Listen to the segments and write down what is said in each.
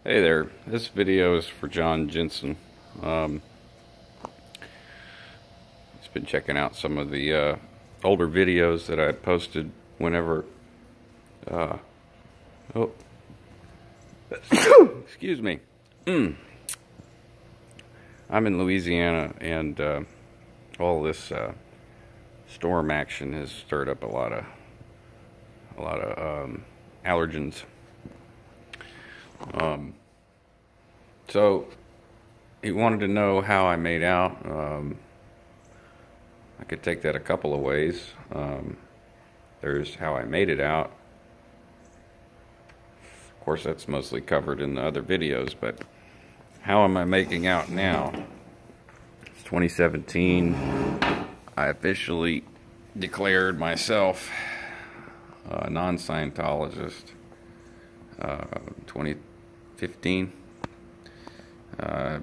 Hey there, this video is for John Jensen. He's been checking out some of the older videos that I posted whenever, oh, excuse me. I'm in Louisiana, and all this storm action has stirred up a lot of allergens. So he wanted to know how I made out. I could take that a couple of ways. There's how I made it out. Of course, that's mostly covered in the other videos, but how am I making out now? It's 2017. I officially declared myself a non-Scientologist. 2015.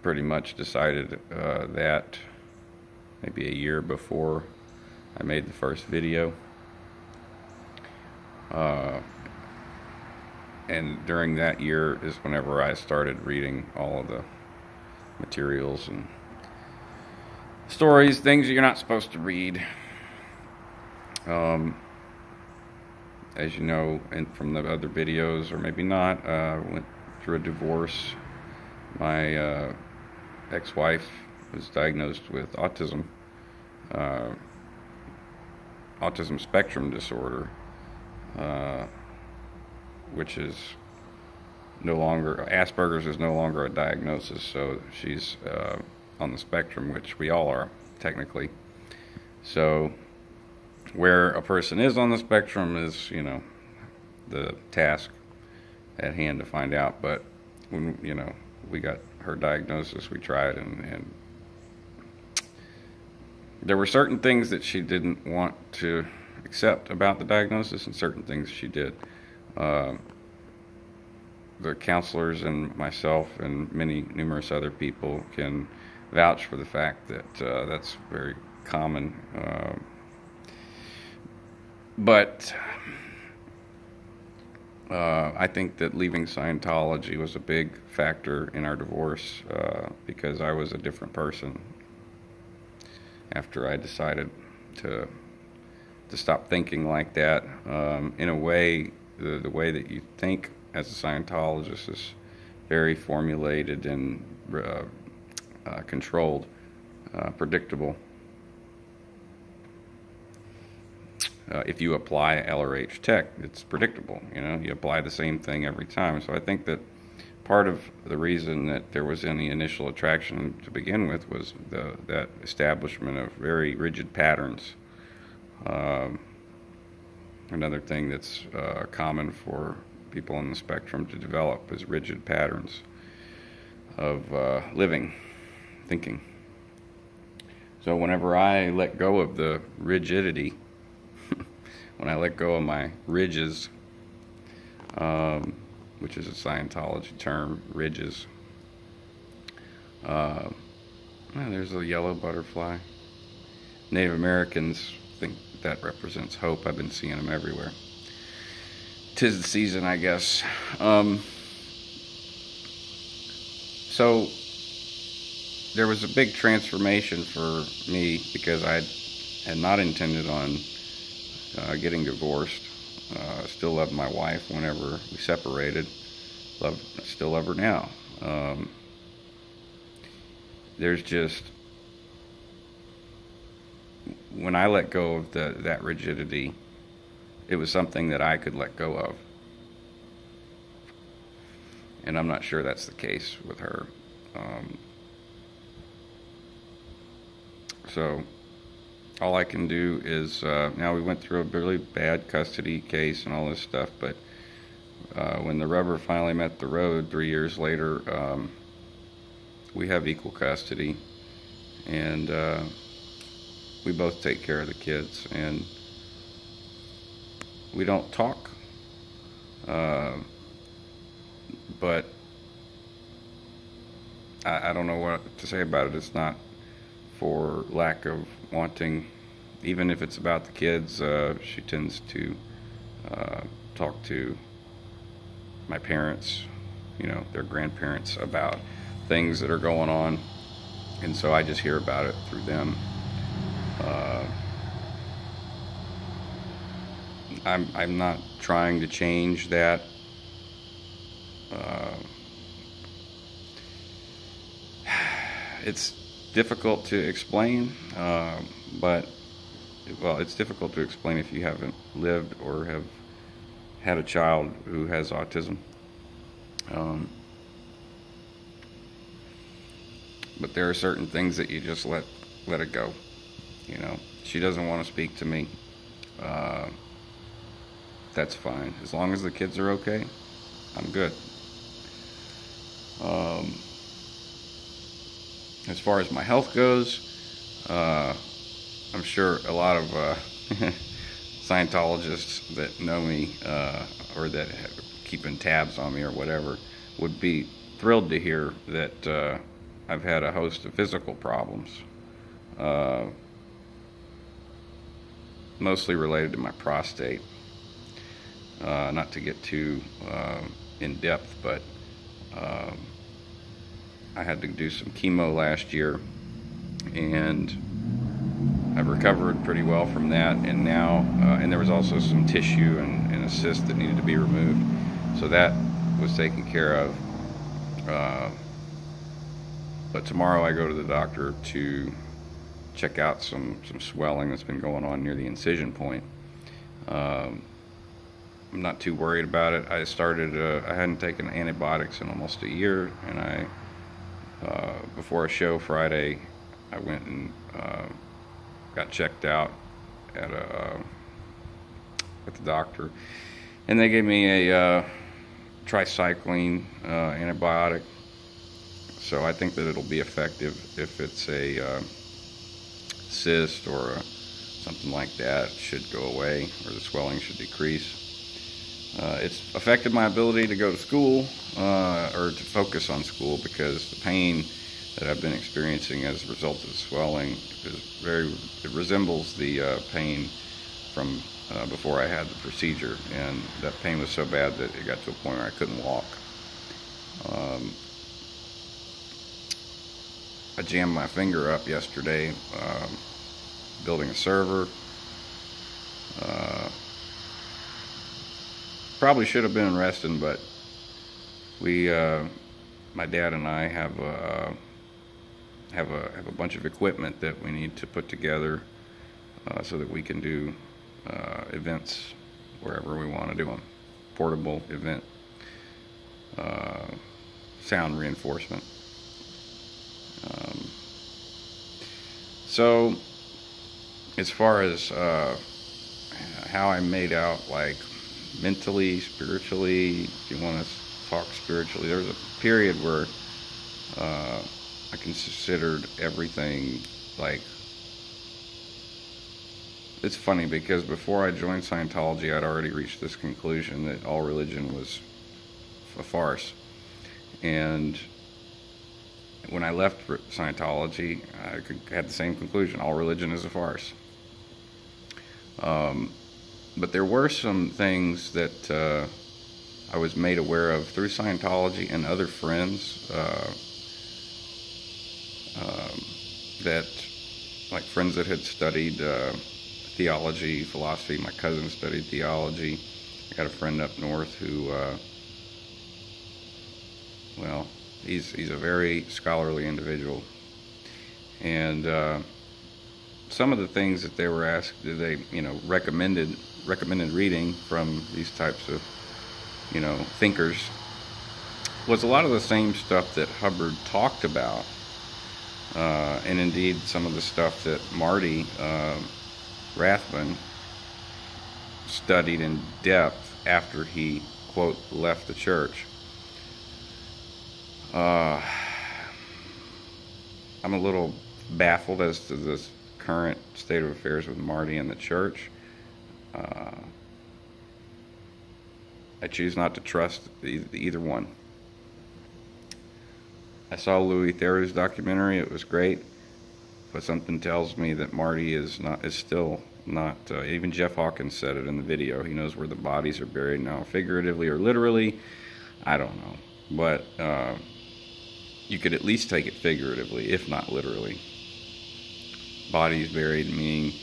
Pretty much decided that maybe a year before I made the first video. And during that year is whenever I started reading all of the materials and stories, things that you're not supposed to read. As you know, and from the other videos, or maybe not, went through a divorce. My ex-wife was diagnosed with autism spectrum disorder, which is no longer, Asperger's is no longer a diagnosis, so she's on the spectrum, which we all are, technically. So where a person is on the spectrum is, the task at hand to find out. But when, we got her diagnosis, we tried, and there were certain things that she didn't want to accept about the diagnosis, and certain things she did. The counselors and myself and numerous other people can vouch for the fact that that's very common. But I think that leaving Scientology was a big factor in our divorce, because I was a different person after I decided to stop thinking like that. In a way, the way that you think as a Scientologist is very formulated and controlled, predictable. If you apply LRH Tech, it's predictable. You apply the same thing every time. So I think that part of the reason that there was any initial attraction to begin with was that establishment of very rigid patterns. Another thing that's common for people on the spectrum to develop is rigid patterns of thinking. So whenever I let go of the rigidity, when I let go of my ridges, which is a Scientology term, ridges. There's a yellow butterfly. Native Americans think that represents hope. I've been seeing them everywhere. 'Tis the season, I guess. So there was a big transformation for me because I had not intended on getting divorced. Still love my wife whenever we separated. Still love her now. There's just, when I let go of that rigidity, it was something that I could let go of. And I'm not sure that's the case with her. So all I can do is, now we went through a really bad custody case and all this stuff, but when the rubber finally met the road 3 years later, we have equal custody, and we both take care of the kids, and we don't talk, but I don't know what to say about it. It's not for lack of wanting. Even if it's about the kids, she tends to talk to my parents their grandparents about things that are going on, and so I just hear about it through them. I'm not trying to change that. It's difficult to explain, but it's difficult to explain if you haven't lived or have had a child who has autism. But there are certain things that you just let it go. She doesn't want to speak to me. That's fine. As long as the kids are okay, I'm good. As far as my health goes, I'm sure a lot of Scientologists that know me or that have keeping tabs on me or whatever would be thrilled to hear that I've had a host of physical problems, mostly related to my prostate. Not to get too in depth, but I had to do some chemo last year, and I've recovered pretty well from that. And now, and there was also some tissue and a cyst that needed to be removed, so that was taken care of. But tomorrow I go to the doctor to check out some swelling that's been going on near the incision point. I'm not too worried about it. I hadn't taken antibiotics in almost a year, and before a show Friday, I went and got checked out at the doctor, and they gave me a tricycline antibiotic. So I think that it'll be effective if it's a cyst or something like that. It should go away, or the swelling should decrease. It's affected my ability to go to school or to focus on school, because the pain that I've been experiencing as a result of the swelling it resembles the pain from before I had the procedure, and that pain was so bad that it got to a point where I couldn't walk. I jammed my finger up yesterday building a server. Probably should have been resting, but my dad and I have a bunch of equipment that we need to put together so that we can do events wherever we want to do them. Portable event, sound reinforcement. So as far as how I made out, like mentally, spiritually, if you want to talk spiritually, there was a period where I considered everything like, it's funny because before I joined Scientology, I'd already reached this conclusion that all religion was a farce. And when I left Scientology, I had the same conclusion: all religion is a farce. But there were some things that I was made aware of through Scientology and other friends, that, like friends that had studied theology, philosophy. My cousin studied theology. I got a friend up north who, he's a very scholarly individual, and some of the things that they were asked, they recommended reading from these types of thinkers, was a lot of the same stuff that Hubbard talked about, and indeed some of the stuff that Marty Rathbun studied in depth after he, quote, left the church. I'm a little baffled as to this current state of affairs with Marty and the church. I choose not to trust either one. I saw Louis Theroux's documentary. It was great, but something tells me that Marty is still not. Even Jeff Hawkins said it in the video. He knows where the bodies are buried now, figuratively or literally. I don't know. but you could at least take it figuratively, if not literally. Bodies buried, meaning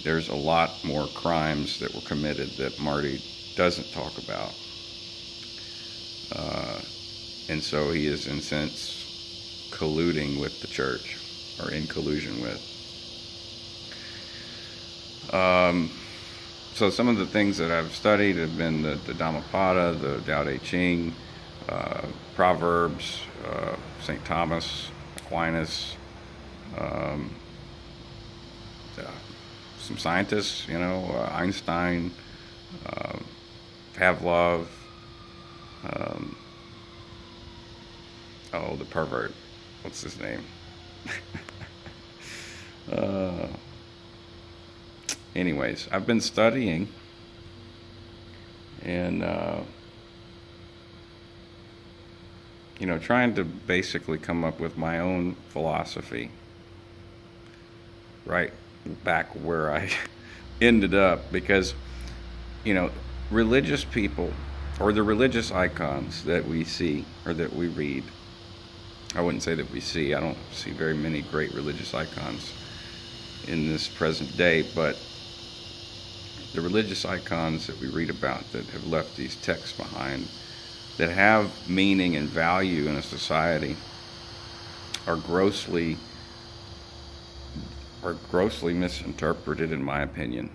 there's a lot more crimes that were committed that Marty doesn't talk about. And so he is, in a sense, colluding with the church, or in collusion with. So some of the things that I've studied have been the Dhammapada, the Tao Te Ching, Proverbs, St. Thomas, Aquinas, some scientists, Einstein, Pavlov, the pervert, what's his name? Anyways, I've been studying and trying to basically come up with my own philosophy, right back where I ended up, because religious people, or the religious icons that we see or that we read, I wouldn't say that we see, I don't see very many great religious icons in this present day, but the religious icons that we read about that have left these texts behind that have meaning and value in a society are grossly misinterpreted, in my opinion.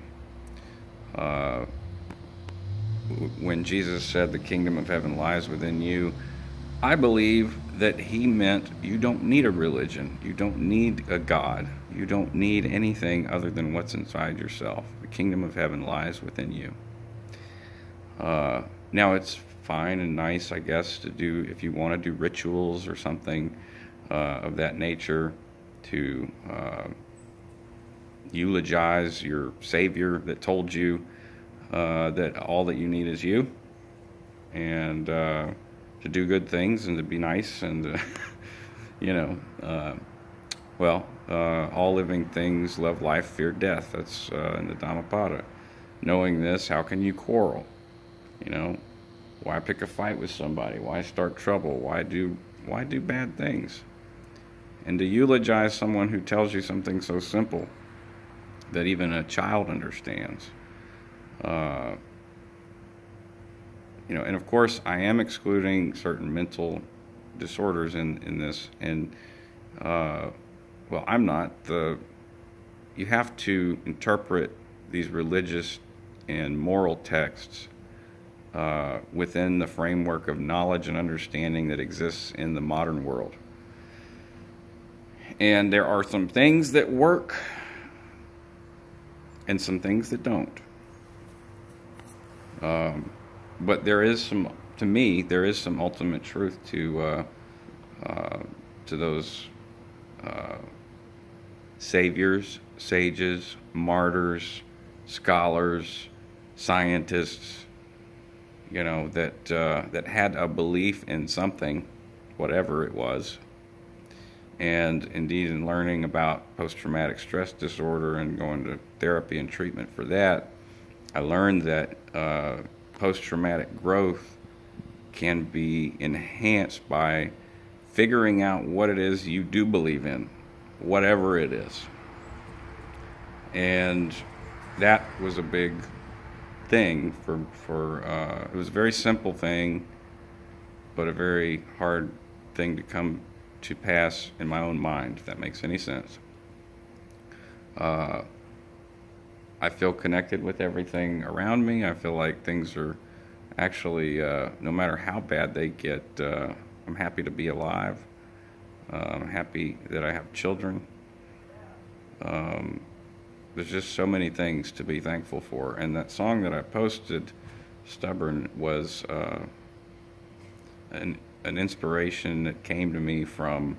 When Jesus said the kingdom of heaven lies within you, I believe that he meant you don't need a religion, you don't need a God, you don't need anything other than what's inside yourself. The kingdom of heaven lies within you. Now it's fine and nice, I guess, to do, if you want to do rituals or something of that nature, to eulogize your Savior that told you that all that you need is you, and to do good things and to be nice, and all living things love life, fear death. That's in the Dhammapada. Knowing this, how can you quarrel? Why pick a fight with somebody? Why start trouble? Why do bad things? And to eulogize someone who tells you something so simple that even a child understands. And of course, I am excluding certain mental disorders in this, and I'm not. You have to interpret these religious and moral texts within the framework of knowledge and understanding that exists in the modern world. And there are some things that work and some things that don't. But there is some, to me, there is some ultimate truth to those saviors, sages, martyrs, scholars, scientists, that had a belief in something, whatever it was. And indeed, in learning about post-traumatic stress disorder and going to therapy and treatment for that, I learned that post-traumatic growth can be enhanced by figuring out what it is you do believe in, whatever it is. And that was a big thing for it was a very simple thing, but a very hard thing to come to pass in my own mind, if that makes any sense. I feel connected with everything around me. I feel like things are actually, no matter how bad they get, I'm happy to be alive. I'm happy that I have children. There's just so many things to be thankful for. And that song that I posted, Stubborn, was an inspiration that came to me from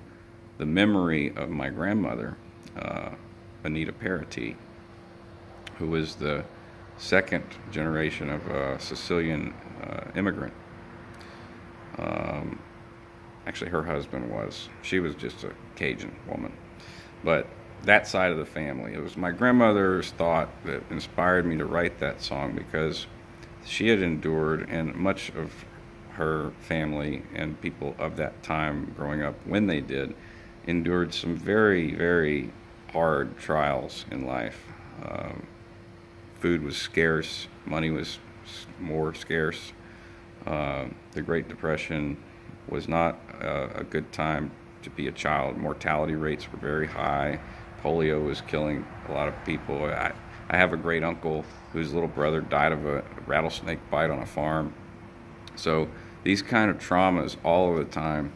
the memory of my grandmother, Anita Parati, who was the second generation of a Sicilian immigrant. Actually, her husband was. She was just a Cajun woman. But that side of the family, it was my grandmother's thought that inspired me to write that song, because she had endured, and much of her family and people of that time growing up, when they did, endured some very, very hard trials in life. Food was scarce, money was more scarce. The Great Depression was not a good time to be a child. Mortality rates were very high. Polio was killing a lot of people. I have a great uncle whose little brother died of a rattlesnake bite on a farm. So these kind of traumas all of the time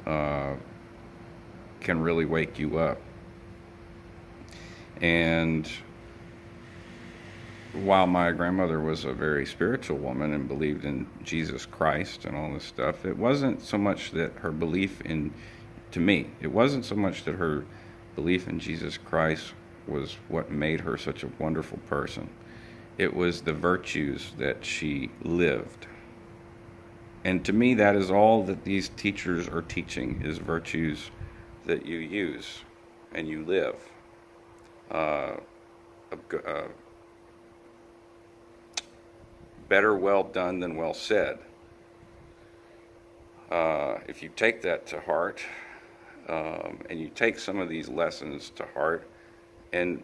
can really wake you up. And while my grandmother was a very spiritual woman and believed in Jesus Christ and all this stuff, it wasn't so much that her belief in, to me, it wasn't so much that her belief in Jesus Christ was what made her such a wonderful person. It was the virtues that she lived. And to me, that is all that these teachers are teaching, is virtues that you use and you live. Better well done than well said. If you take that to heart, and you take some of these lessons to heart and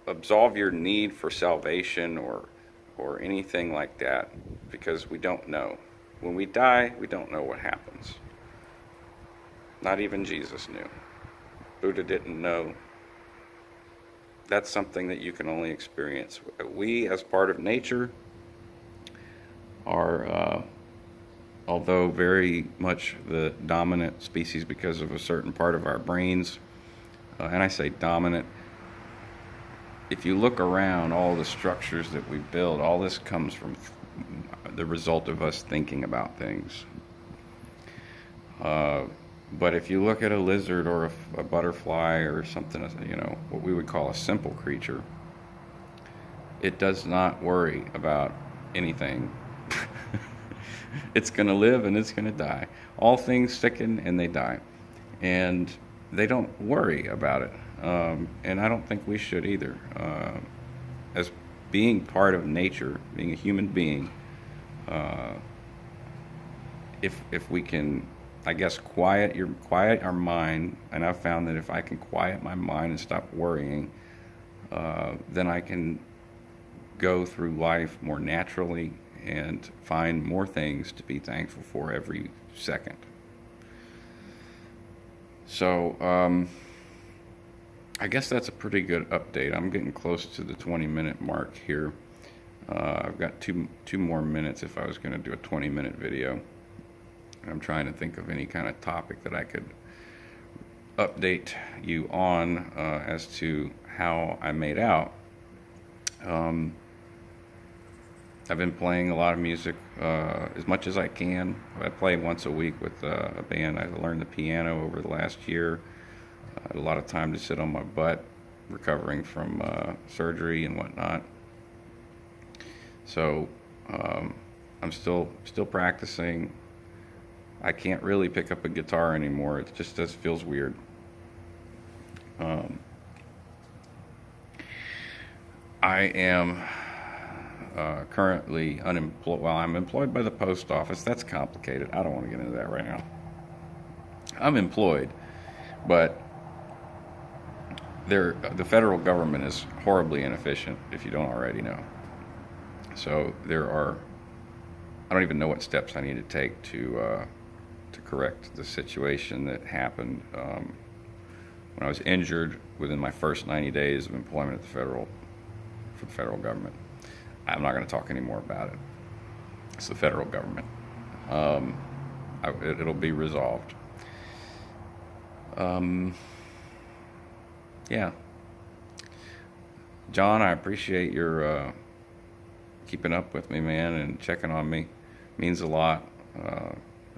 absolve your need for salvation or anything like that, because we don't know. When we die, we don't know what happens. Not even Jesus knew. Buddha didn't know. That's something that you can only experience. We, as part of nature, are, although very much the dominant species because of a certain part of our brains, and I say dominant, if you look around all the structures that we build, all this comes from the result of us thinking about things. But if you look at a lizard or a butterfly or something, what we would call a simple creature, it does not worry about anything. It's going to live and it's going to die. All things sicken and they die. And they don't worry about it. And I don't think we should either. As being part of nature, being a human being, if we can, I guess, quiet our mind, and I've found that if I can quiet my mind and stop worrying, then I can go through life more naturally and find more things to be thankful for every second. So I guess that's a pretty good update. I'm getting close to the 20-minute mark here. I've got two more minutes if I was going to do a 20-minute video. I'm trying to think of any kind of topic that I could update you on as to how I made out. I've been playing a lot of music as much as I can. I play once a week with a band. I learned the piano over the last year. I had a lot of time to sit on my butt, recovering from surgery and whatnot. So I'm still practicing. I can't really pick up a guitar anymore. It just feels weird. I am currently unemployed. Well, I'm employed by the post office. That's complicated. I don't want to get into that right now. I'm employed, but the federal government is horribly inefficient, if you don't already know. So I don't even know what steps I need to take to correct the situation that happened when I was injured within my first 90 days of employment at for the federal government. I'm not going to talk any more about it. It's the federal government. It'll be resolved. Yeah. John, I appreciate your keeping up with me, man, and checking on me. It means a lot. The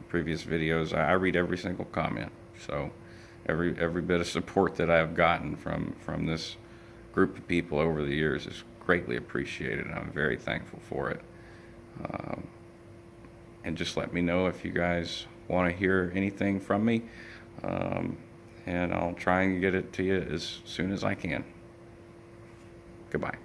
previous videos, I read every single comment. So every bit of support that I've gotten from this group of people over the years is greatly appreciated. I'm very thankful for it. And just let me know if you guys want to hear anything from me, and I'll try and get it to you as soon as I can. Goodbye.